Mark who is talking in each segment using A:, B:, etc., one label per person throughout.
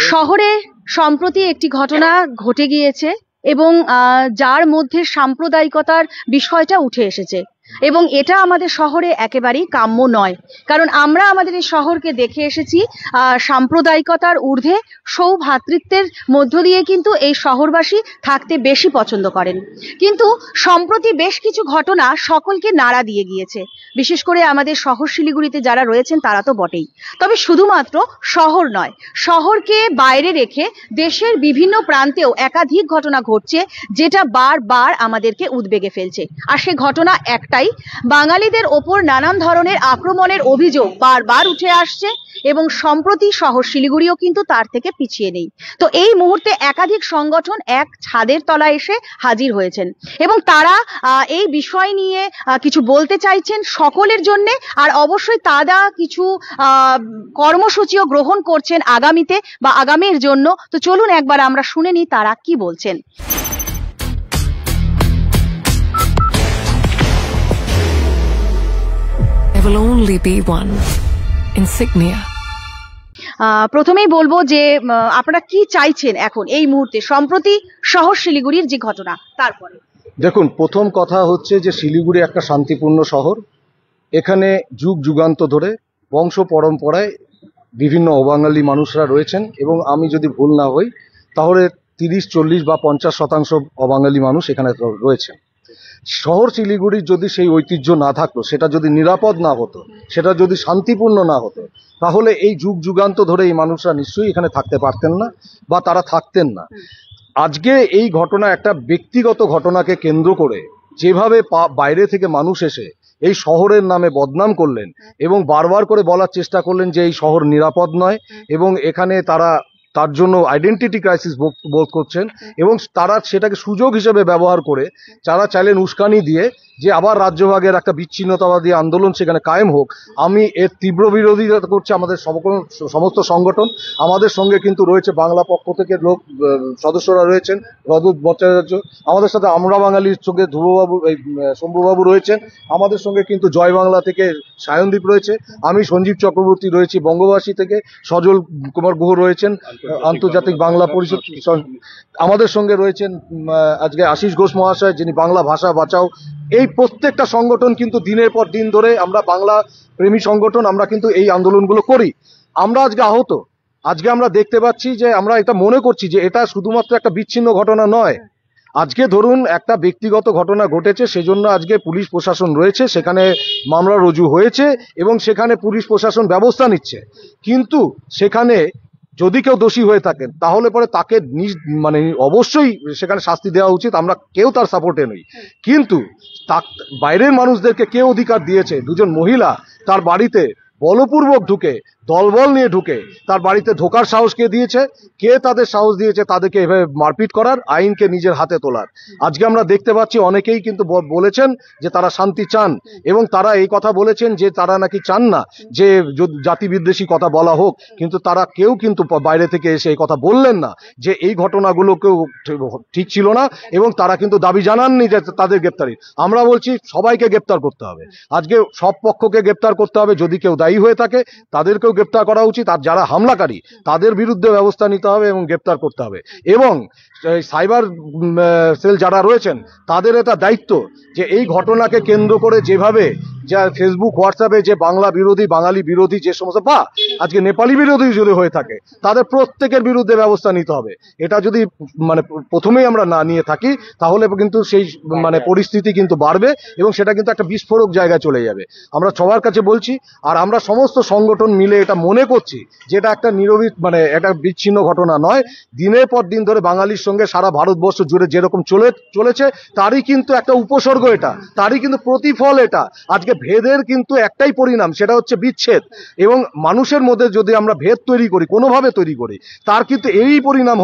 A: শহরে সম্প্রতি একটি ঘটনা ঘটে গিয়েছে এবং যার মধ্যে সাম্প্রদায়িকতার বিষয়টা উঠে এসেছে এবং এটা আমাদের শহরে একেবারেই কাম্য নয়। কারণ আমরা আমাদের এই শহরকে দেখে এসেছি সাম্প্রদায়িকতার ঊর্ধ্বে সৌভ্রাতৃত্বের মধ্য দিয়ে কিন্তু এই শহরবাসী থাকতে বেশি পছন্দ করেন। কিন্তু সম্প্রতি বেশ কিছু ঘটনা সকলকে নাড়া দিয়ে গিয়েছে, বিশেষ করে আমাদের শহর শিলিগুড়িতে যারা রয়েছেন তারা তো বটেই। তবে শুধুমাত্র শহর নয়, শহরকে বাইরে রেখে দেশের বিভিন্ন প্রান্তেও একাধিক ঘটনা ঘটছে যেটা বারবার আমাদেরকে উদ্বেগে ফেলছে। আর সে ঘটনা একটাই, বাঙালিদের ওপর নানান ধরনের আক্রমণের অভিযোগ বারবার উঠে আসছে এবং সম্প্রতি শহর শিলিগুড়িও কিন্তু তার থেকে পিছিয়ে নেই। তো এই মুহূর্তে একাধিক সংগঠন এক ছাদের তলায় এসে হাজির হয়েছেন এবং তারা এই বিষয় নিয়ে কিছু বলতে চাইছেন সকলের জন্য। আর অবশ্যই তারা কিছু কর্মসূচিও গ্রহণ করছেন আগামীতে বা আগামীর জন্য। তো চলুন একবার আমরা শুনে নিই তারা কি বলছেন।
B: There will only be one insignia.
A: প্রথমেই বলবো যে আপনারা কি চাইছেন এখন এই মুহূর্তে সম্প্রতি শহর শিলিগুড়ির যে ঘটনা তারপরে?
C: দেখুন, প্রথম কথা হচ্ছে যে শিলিগুড়ি একটা শান্তিপূর্ণ শহর। এখানে যুগ যুগান্ত ধরে বংশ পরম্পরায় বিভিন্ন অবাঙালি মানুষরা রয়েছেন এবং আমি যদি ভুল না হই তাহলে 30, 40 বা 50% অবাঙালি মানুষ এখানে রয়েছেন। শহর শিলিগুড়ির যদি সেই ঐতিহ্য না থাকতো, সেটা যদি নিরাপদ না হতো, সেটা যদি শান্তিপূর্ণ না হতো, তাহলে এই যুগ যুগান্ত ধরে এই মানুষরা নিশ্চয়ই এখানে থাকতে পারতেন না বা তারা থাকতেন না। আজকে এই ঘটনা একটা ব্যক্তিগত ঘটনাকে কেন্দ্র করে যেভাবে বাইরে থেকে মানুষ এসে এই শহরের নামে বদনাম করলেন এবং বারবার করে বলার চেষ্টা করলেন যে এই শহর নিরাপদ নয় এবং এখানে তারা তার জন্য আইডেন্টিটি ক্রাইসিস বোধ করছেন এবং তারা সেটাকে সুযোগ হিসেবে ব্যবহার করে যারা চাইলেন উস্কানি দিয়ে যে আবার রাজ্যভাগের একটা বিচ্ছিন্নতাবাদী আন্দোলন সেখানে কায়েম হোক। আমি এর তীব্র বিরোধিতা করছি আমাদের সমস্ত সংগঠন। আমাদের সঙ্গে কিন্তু রয়েছে বাংলা পক্ষ থেকে সদস্যরা রয়েছেন, রজত ভট্টাচার্য, আমাদের সাথে আমরা বাঙালির সঙ্গে ধ্রুববাবু, শম্ভুবাবু রয়েছেন, আমাদের সঙ্গে কিন্তু জয় বাংলা থেকে সায়নদীপ রয়েছে, আমি সঞ্জীব চক্রবর্তী রয়েছি বঙ্গবাসী থেকে, সজল কুমার গুহ রয়েছেন আন্তর্জাতিক বাংলা পরিষদ, আমাদের সঙ্গে রয়েছেন আজকে আশিস ঘোষ মহাশয় যিনি বাংলা ভাষা বাঁচাও। এই প্রত্যেকটা সংগঠন কিন্তু দিনের পর দিন ধরে আমরা বাংলা প্রেমী সংগঠন, আমরা কিন্তু এই আন্দোলনগুলো করি। আমরা আজকে আহত, আজকে আমরা দেখতে পাচ্ছি যে আমরা এটা মনে করছি যে এটা শুধুমাত্র একটা বিচ্ছিন্ন ঘটনা নয়। আজকে ধরুন একটা ব্যক্তিগত ঘটনা ঘটেছে, সেজন্য আজকে পুলিশ প্রশাসন রয়েছে, সেখানে মামলা রুজু হয়েছে এবং সেখানে পুলিশ প্রশাসন ব্যবস্থা নিচ্ছে। কিন্তু সেখানে যদি কেউ দোষী হয়ে থাকেন তাহলে পরে তাকে অবশ্যই সেখানে শাস্তি দেওয়া উচিত, আমরা কেউ তার সাপোর্টে নই। কিন্তু বাইরের মানুষদেরকে কে অধিকার দিয়েছে দুজন মহিলা তার বাড়িতে বলপূর্বক ঢুকে, দলবল নিয়ে ঢুকে তার বাড়িতে ঢোকার সাহস কে দিয়েছে? কে তাদের সাহস দিয়েছে তাদেরকে এভাবে মারপিট করার, আইনকে নিজের হাতে তোলার? আজকে আমরা দেখতে পাচ্ছি অনেকেই কিন্তু বলেছেন যে তারা শান্তি চান এবং তারা এই কথা বলেছেন যে তারা নাকি চান না যে জাতি বিদ্বেষী কথা বলা হোক, কিন্তু তারা কেউ কিন্তু বাইরে থেকে এসে এই কথা বললেন না যে এই ঘটনাগুলো কেউ ঠিক ছিল না এবং তারা কিন্তু দাবি জানাননি যে তাদের গ্রেপ্তারি। আমরা বলছি সবাইকে গ্রেপ্তার করতে হবে, আজকে সব পক্ষকে গ্রেপ্তার করতে হবে, যদি কেউ দায়ী হয়ে থাকে তাদেরকেও গ্রেপ্তার করা উচিত, আর যারা হামলাকারী তাদের বিরুদ্ধে ব্যবস্থা নিতে হবে এবং গ্রেপ্তার করতে হবে। এবং সাইবার সেল যারা রয়েছেন তাদের এটা দায়িত্ব যে এই ঘটনাকে কেন্দ্র করে যেভাবে যা ফেসবুক হোয়াটসঅ্যাপে যে বাংলা বিরোধী বাঙালি বিরোধী যে সমস্ত বা আজকে নেপালি বিরোধী যদি হয়ে থাকে তাদের প্রত্যেকের বিরুদ্ধে ব্যবস্থা নিতে হবে। এটা যদি প্রথমেই আমরা না নিয়ে থাকি তাহলে কিন্তু সেই পরিস্থিতি কিন্তু বাড়বে এবং সেটা কিন্তু একটা বিস্ফোরক জায়গায় চলে যাবে। আমরা সবার কাছে বলছি, আর আমরা সমস্ত সংগঠন মিলে এটা মনে করছি যে এটা একটা একটা বিচ্ছিন্ন ঘটনা নয়। দিনের পর দিন ধরে বাঙালির সঙ্গে সারা ভারতবর্ষ জুড়ে যেরকম চলেছে তারই কিন্তু একটা উপসর্গ, এটা তারই কিন্তু প্রতিফল। এটা আজকে ভেদের কিন্তু একটাই পরিণাম, সেটা হচ্ছে বিচ্ছেদ। এবং মানুষের মধ্যে যদি আমরা ভেদ তৈরি করি, কোনোভাবে তৈরি করি, তার কিন্তু এই পরিণাম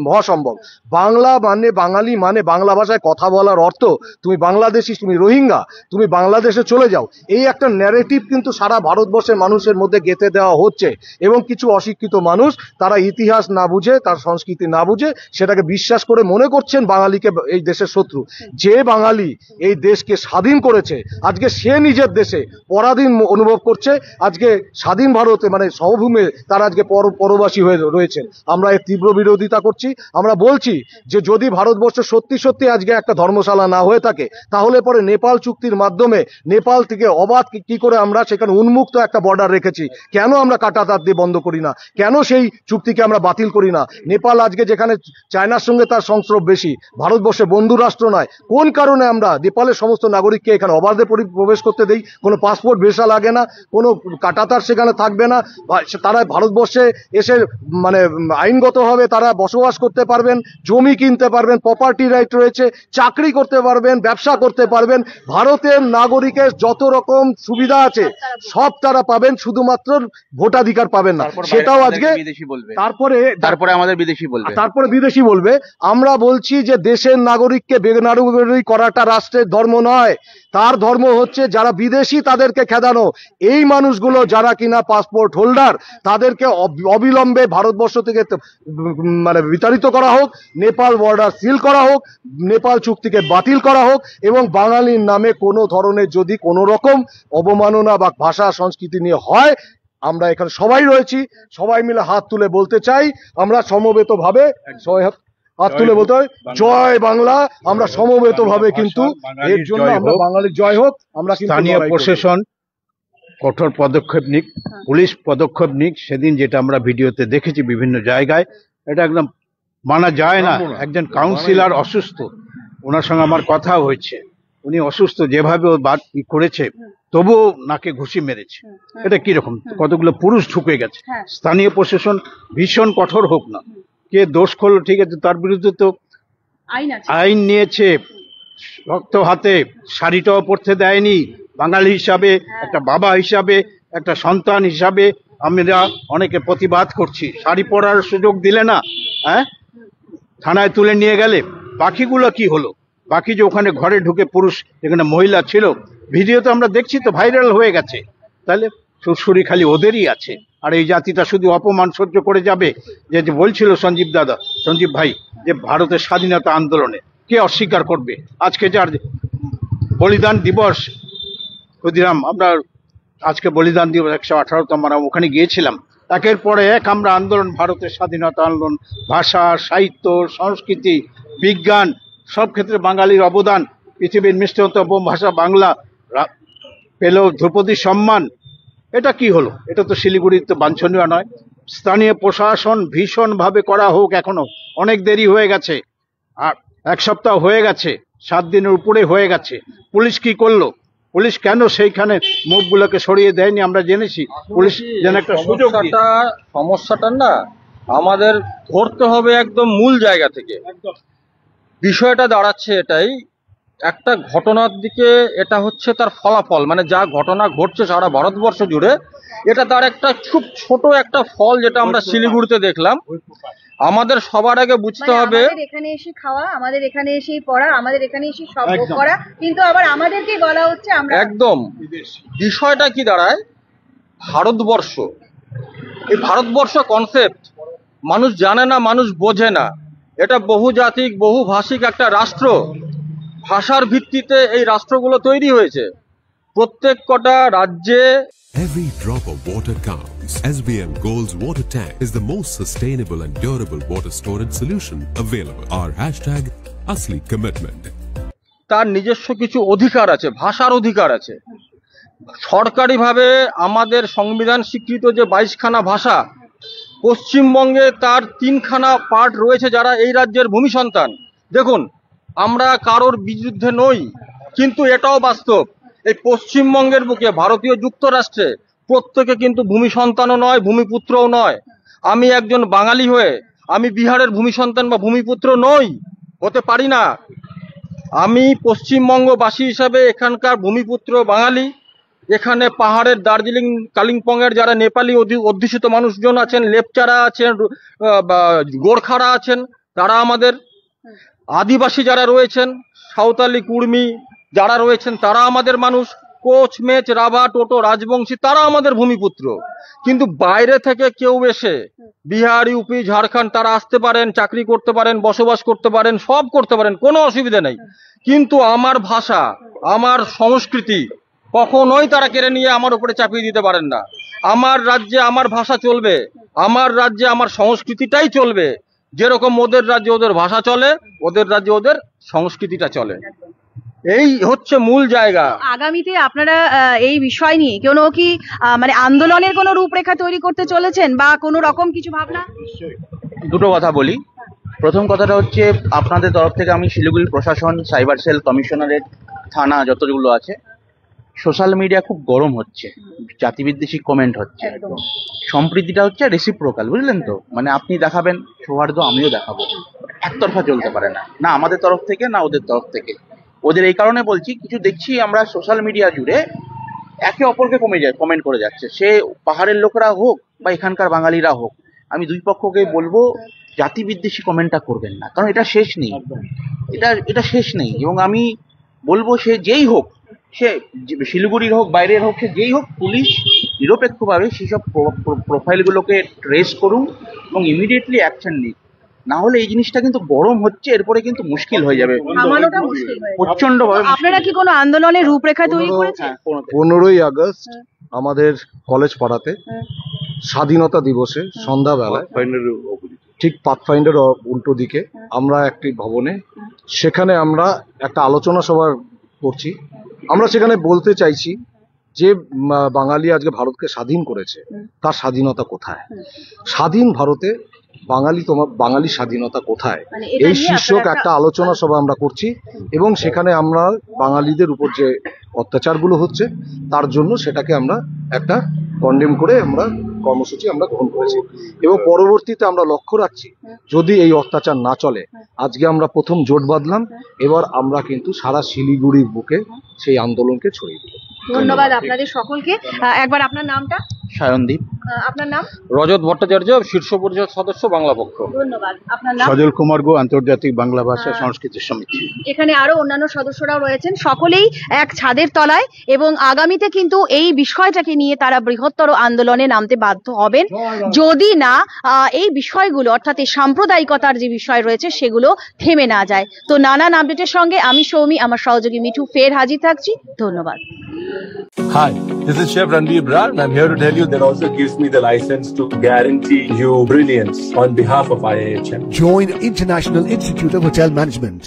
C: হওয়া সম্ভব। বাংলা মানে বাঙালি মানে বাংলা ভাষায় কথা বলার অর্থ তুমি বাংলাদেশি, তুমি রোহিঙ্গা, তুমি বাংলাদেশে চলে যাও, এই একটা ন্যারেটিভ কিন্তু সারা ভারতবর্ষের মানুষের মধ্যে গেঁথে যেতে দেওয়া হচ্ছে, এবং কিছু অশিক্ষিত মানুষ তারা ইতিহাস না বুঝে, তার সংস্কৃতি না বুঝে সেটাকে বিশ্বাস করে মনে করছেন বাঙালিকে এই দেশের শত্রু। যে বাঙালি এই দেশকে স্বাধীন করেছে, আজকে সে নিজের দেশে পরাধীন অনুভব করছে। আজকে স্বাধীন ভারতে মানে সমভূমে তারা আজকে পরবাসী হয়ে রয়েছেন। আমরা এর তীব্র বিরোধিতা করছি। আমরা বলছি যে যদি ভারতবর্ষ সত্যি সত্যি আজকে একটা ধর্মশালা না হয়ে থাকে, তাহলে পরে নেপাল চুক্তির মাধ্যমে নেপাল থেকে অবাধ কি করে আমরা সেখানে উন্মুক্ত একটা বর্ডার রেখেছি, কেন আমরা কাঁটাতার দিয়ে বন্ধ করি না, কেন সেই চুক্তিকে আমরা বাতিল করি না? নেপাল আজকে যেখানে চায়নার সঙ্গে তার সংস্রব বেশি, ভারতবর্ষে বন্ধু রাষ্ট্র নয়, কোন কারণে আমরা নেপালের সমস্ত নাগরিককে এখানে অবাধে প্রবেশ করতে দেই? কোনো পাসপোর্ট ভিসা লাগে না, কোনো কাঁটাতার সেখানে থাকবে না, তারা ভারতবর্ষে এসে মানে আইনগতভাবে তারা বসবাস করতে পারবেন, জমি কিনতে পারবেন, প্রপার্টি রাইট রয়েছে, চাকরি করতে পারবেন, ব্যবসা করতে পারবেন। ভারতের নাগরিকের যত রকম সুবিধা আছে সব তারা পাবেন, শুধুমাত্র ভোটাধিকার পাবেন না। সেটাও আজকে তারপরে আমাদের বিদেশি বলবে। আমরা বলছি যে দেশের নাগরিককে বেনাগরিক করাটা রাষ্ট্রের ধর্ম নয়, তার ধর্ম হচ্ছে যারা বিদেশি তাদেরকে খেদানো। এই মানুষগুলো যারা কিনা পাসপোর্ট হোল্ডার, তাদেরকে অবিলম্বে ভারতবর্ষ থেকে মানে বিতাড়িত করা হোক, নেপাল বর্ডার সিল করা হোক, নেপাল চুক্তিকে বাতিল করা হোক, এবং বাঙালির নামে কোনো ধরনের যদি কোনো রকম অবমাননা বা ভাষা সংস্কৃতি নিয়ে হয়, আমরা এখানে সবাই রয়েছি, সবাই মিলে হাত তুলে বলতে চাই, আমরা সমবেতভাবে হাত তুলে বলতে হয় জয় বাংলা। আমরা সমবেতভাবে কিন্তু এর জন্য আমরা বাঙালির জয় হোক, আমরা
D: স্থানীয় প্রশাসন কঠোর পদক্ষেপ নিক, পুলিশ পদক্ষেপ নিক। সেদিন যেটা আমরা ভিডিওতে দেখেছি বিভিন্ন জায়গায়, এটা একদম মানা যায় না। একজন কাউন্সিলর অসুস্থ, ওনার সঙ্গে আমার কথা হয়েছে, উনি অসুস্থ, যেভাবে ও বাদ করেছে তবুও নাকে ঘুষি মেরেছে। এটা কিরকম? কতগুলো পুরুষ ঢুকে গেছে। স্থানীয় প্রশাসন ভীষণ কঠোর হোক না, কে দোষ করলো ঠিক আছে, তার বিরুদ্ধে তো আইন নিয়েছে, রক্ত হাতে শাড়িটাও পরতে দেয়নি। বাঙালি হিসাবে, একটা বাবা হিসাবে, একটা সন্তান হিসাবে আমরা অনেকে প্রতিবাদ করছি, শাড়ি পরার সুযোগ দিলে না, হ্যাঁ, থানায় তুলে নিয়ে গেলে। বাকিগুলো কি হলো? বাকি যে ওখানে ঘরে ঢুকে পুরুষ, যেখানে মহিলা ছিল, ভিডিও তো আমরা দেখছি, তো ভাইরাল হয়ে গেছে। তাহলে সুরসুরি খালি ওদেরই আছে, আর এই জাতিটা শুধু অপমান সহ্য করে যাবে। যে বলছিল সঞ্জীব ভাই যে ভারতের স্বাধীনতা আন্দোলনে কে অস্বীকার করবে? আজকে যার বলিদান দিবস, ক্ষুদিরাম, আমরা আজকে বলিদান দিবস 118তম, আমরা ওখানে গিয়েছিলাম। একের পরে এক আমরা আন্দোলন, ভারতের স্বাধীনতা আন্দোলন, ভাষা, সাহিত্য, সংস্কৃতি, বিজ্ঞান, সব ক্ষেত্রে বাঙালির অবদান। পৃথিবীর মিষ্টতম ভাষা বাংলা পেল ধ্রুপদী সম্মান। এটা কি হলো? এটা তো শিলিগুড়ির তো বাঞ্ছনীয় নয়। স্থানীয় প্রশাসন ভীষণভাবে করা হোক, এখনো অনেক দেরি হয়ে গেছে, আর 1 সপ্তাহ হয়ে গেছে, 7 দিনের উপরে হয়ে গেছে। পুলিশ কি করলো? পুলিশ কেন সেইখানে মুখগুলোকে সরিয়ে দেয়নি? আমরা জেনেছি পুলিশ যেন একটা সুযোগ।
E: সমস্যাটা না আমাদের ধরতে হবে একদম মূল জায়গা থেকে। বিষয়টা দাঁড়াচ্ছে এটাই, একটা ঘটনার দিকে, এটা হচ্ছে তার ফলাফল, মানে যা ঘটনা ঘটছে সারা ভারতবর্ষ জুড়ে, এটা তার একটা খুব ছোট একটা ফল, যেটা আমরা শিলিগুড়িতে দেখলাম। আমাদের সবার আগে বুঝতে হবে,
A: এখানে এসে খাওয়া, আমাদের এখানে এসেই পড়া, আমাদের এখানে এসে সব করা, কিন্তু আবার আমাদেরকে বলা হচ্ছে আমরা
E: একদম। বিষয়টা কি দাঁড়ায়, ভারতবর্ষ, এই ভারতবর্ষ কনসেপ্ট মানুষ জানে না, মানুষ বোঝে না। এটা বহুজাতিক বহুভাষিক একটা রাষ্ট্র, ভাষার ভিত্তিতে এই রাষ্ট্রগুলো তৈরি হয়েছে। প্রত্যেক কটা রাজ্যে
F: Every drop of water counts. SBM Gold's water tank is the most sustainable and durable water storage solution available. Our hashtag Asli Commitment.
E: তার নিজস্ব কিছু অধিকার আছে, ভাষার অধিকার আছে। সরকারিভাবে আমাদের সংবিধান স্বীকৃত যে 22খানা ভাষা, পশ্চিমবঙ্গে তার 3খানা পার্ট রয়েছে যারা এই রাজ্যের ভূমি সন্তান। দেখুন, আমরা কারোর বিরুদ্ধে নই, কিন্তু এটাও বাস্তব, এই পশ্চিমবঙ্গের বুকে, ভারতীয় যুক্তরাষ্ট্রে প্রত্যেকে কিন্তু ভূমি সন্তানও নয়, ভূমিপুত্রও নয়। আমি একজন বাঙালি হয়ে আমি বিহারের ভূমি সন্তান বা ভূমিপুত্র নই, হতে পারি না। আমি পশ্চিমবঙ্গবাসী হিসাবে এখানকার ভূমিপুত্র বাঙালি। এখানে পাহাড়ের দার্জিলিং, কালিম্পংয়ের যারা নেপালি অধ্যুষিত মানুষজন আছেন, লেপচারা আছেন, গোর্খারা আছেন, তারা আমাদের। আদিবাসী যারা রয়েছেন, সাঁওতালি, কুর্মি যারা রয়েছেন, তারা আমাদের মানুষ। কোচ, মেচ, রাভা, টোটো, রাজবংশী তারা আমাদের ভূমিপুত্র। কিন্তু বাইরে থেকে কেউ এসে বিহার, ইউপি, ঝাড়খণ্ড তারা আসতে পারেন, চাকরি করতে পারেন, বসবাস করতে পারেন, সব করতে পারেন, কোনো অসুবিধা নেই। কিন্তু আমার ভাষা, আমার সংস্কৃতি কখনোই তারা কেড়ে নিয়ে আমার উপরে চাপিয়ে দিতে পারেন না। আমার রাজ্যে আমার ভাষা চলবে, আমার রাজ্যে আমার সংস্কৃতিটাই চলবে। যেরকম ওদের রাজ্যে ওদের ভাষা চলে, ওদের রাজ্যে ওদের সংস্কৃতিটা চলে। এই হচ্ছে মূল জায়গা।
A: আগামীতে আপনারা এই বিষয় নিয়ে কোনো কি মানে আন্দোলনের কোনো রূপরেখা তৈরি করতে চলেছেন বা কোনো রকম কিছু ভাবনা?
G: দুটো কথা বলি। প্রথম কথাটা হচ্ছে, আপনাদের তরফ থেকে আমি শিলিগুড়ি প্রশাসন, সাইবার সেল, কমিশনারেট, থানা যতগুলো আছে, সোশ্যাল মিডিয়া খুব গরম হচ্ছে, জাতিবিদ্বেষী কমেন্ট হচ্ছে। সম্প্রীতিটা হচ্ছে রেসিপ্রোকাল, বুঝলেন তো? মানে আপনি দেখাবেন সৌহার্দ্য, আমিও দেখাবো। একতরফা চলতে পারে না, না আমাদের তরফ থেকে না ওদের তরফ থেকে। ওদের এই কারণে বলছি, কিছু দেখছি আমরা সোশ্যাল মিডিয়া জুড়ে একে অপরকে কমেন্ট করে যাচ্ছে, সে পাহাড়ের লোকরা হোক বা এখানকার বাঙালিরা হোক। আমি দুই পক্ষকে বলবো জাতিবিদ্বেষী কমেন্টটা করবেন না, কারণ এটা শেষ নেই, এটা শেষ নেই। এবং আমি বলবো সে যেই হোক, সে শিলিগুড়ির হোক, বাইরের হোক, সে যেই হোক, পুলিশ নিরপেক্ষভাবে সেসব প্রোফাইলগুলোকে ট্রেস করুন এবং ইমিডিয়েটলি অ্যাকশন নিন। না হলে এই জিনিসটা কিন্তু গরম হচ্ছে, এরপরে কিন্তু মুশকিল হয়ে যাবে, প্রচন্ড ভাবে।
A: আপনারা কি কোনো আন্দোলনের রূপরেখা তৈরি করেছেন?
C: 15ই আগস্ট আমাদের কলেজ পাড়াতে স্বাধীনতা দিবসে সন্ধ্যাবেলায় ঠিক পাথফাইন্ডার উল্টো দিকে আমরা একটি ভবনে, সেখানে আমরা একটা আলোচনা সভা করছি। আমরা সেখানে বলতে চাইছি যে বাঙালি আজকে ভারতকে স্বাধীন করেছে, তার স্বাধীনতা কোথায়? স্বাধীন ভারতে বাঙালি স্বাধীনতা কোথায়? এই শীর্ষক একটা আলোচনা সভা আমরা করছি এবং সেখানে আমরা বাঙালিদের উপর যে অত্যাচারগুলো হচ্ছে তার জন্য সেটাকে আমরা একটা কন্ডেম করে আমরা কর্মসূচি আমরা গ্রহণ করেছি। এবং পরবর্তীতে আমরা লক্ষ্য রাখছি, যদি এই অত্যাচার না চলে, আজকে আমরা প্রথম জোট বাঁধলাম, এবার আমরা কিন্তু সারা শিলিগুড়ির বুকে সেই আন্দোলনকে ছড়িয়ে দেব।
A: ধন্যবাদ আপনাদের সকলকে। একবার আপনার নামটা?
G: সায়নদীপ।
A: আপনার নাম?
E: রজত ভট্টাচার্য, শীর্ষ পরিষদ সদস্য, বাংলা পক্ষ।
A: ধন্যবাদ। আপনার নাম?
D: সজল কুমার গো, আন্তর্জাতিক বাংলা ভাষা সংস্কৃতি সমিতি।
A: এখানে আরো অন্যান্য সদস্যরাও রয়েছেন, সকলেই এক ছাদের তলায়, এবং আগামীতে কিন্তু এই বিষয়টাকে নিয়ে তারা বৃহত্তর আন্দোলনে নামতে বাধ্য হবেন, যদি না এই বিষয়গুলো অর্থাৎ এই সাম্প্রদায়িকতার যে বিষয় রয়েছে সেগুলো থেমে না যায়। তো নানান আপডেটের সঙ্গে আমি সৌমি, আমার সহযোগী মিঠু ফের হাজির থাকছি। ধন্যবাদ।
H: Hi, this is Chef Ranveer Brar and I'm here to tell you that also gives me the license to guarantee you brilliance on behalf of IIHM.
I: Join International Institute of Hotel Management.